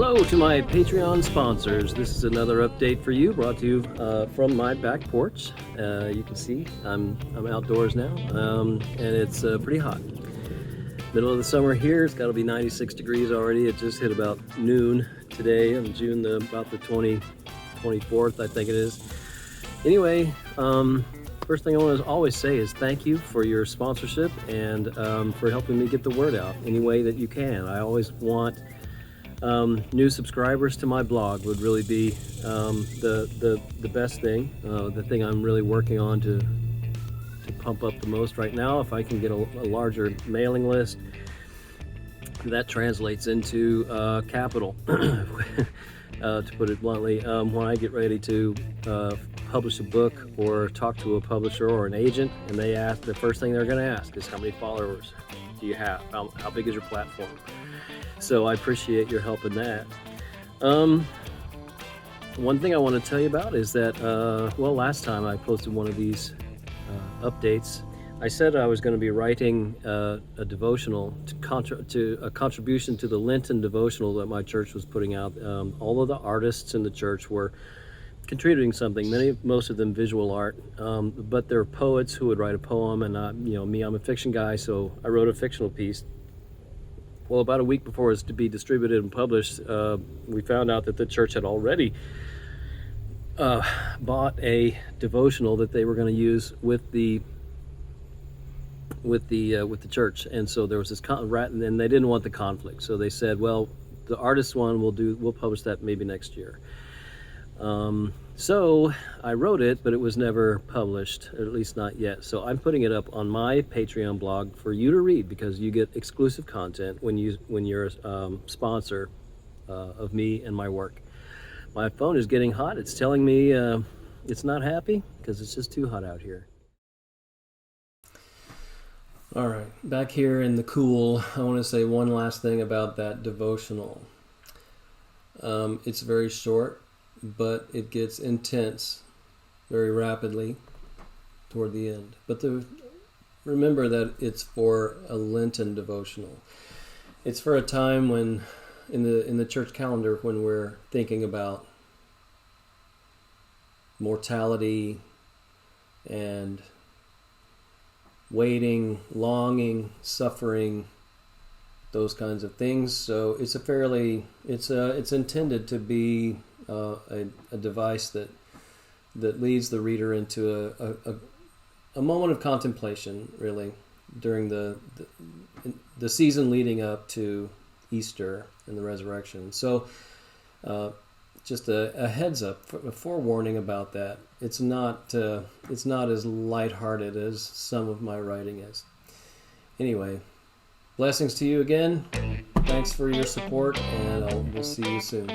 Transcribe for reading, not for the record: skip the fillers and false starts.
Hello to my Patreon sponsors. This is another update for you, brought to you from my back porch. You can see I'm outdoors now, and it's pretty hot. Middle of the summer here. It's got to be 96 degrees already. It just hit about noon today on June about the 24th, I think it is. Anyway, first thing I want to always say is thank you for your sponsorship and for helping me get the word out any way that you can. I always want new subscribers to my blog would really be the best thing, the thing I'm really working on to pump up the most right now. If I can get a larger mailing list, that translates into capital, to put it bluntly. When I get ready to publish a book or talk to a publisher or an agent, and they ask, the first thing they're going to ask is how many followers do you have? How big is your platform? So I appreciate your help in that. One thing I want to tell you about is that, last time I posted one of these updates, I said I was going to be writing a devotional to a contribution to the Lenten Devotional that my church was putting out. All of the artists in the church were contributing something. Most of them visual art, but there were poets who would write a poem, and I'm a fiction guy, so I wrote a fictional piece. Well, about a week before it's to be distributed and published, we found out that the church had already bought a devotional that they were going to use with the church, and so there was this and they didn't want the conflict, so they said, well, the artist one we'll publish that maybe next year. So I wrote it, but it was never published, or at least not yet. So I'm putting it up on my Patreon blog for you to read, because you get exclusive content when you're a sponsor of me and my work. My phone is getting hot. It's telling me it's not happy because it's just too hot out here. All right, back here in the cool, I want to say one last thing about that devotional. It's very short, but it gets intense very rapidly toward the end. But remember that it's for a Lenten devotional. It's for a time when, in the church calendar, when we're thinking about mortality and waiting, longing, suffering, those kinds of things. So it's it's intended to be a device that leads the reader into a moment of contemplation, really, during the season leading up to Easter and the resurrection. So just a heads up, a forewarning about that. It's not as lighthearted as some of my writing is. Anyway, blessings to you again. Thanks for your support, and we'll see you soon.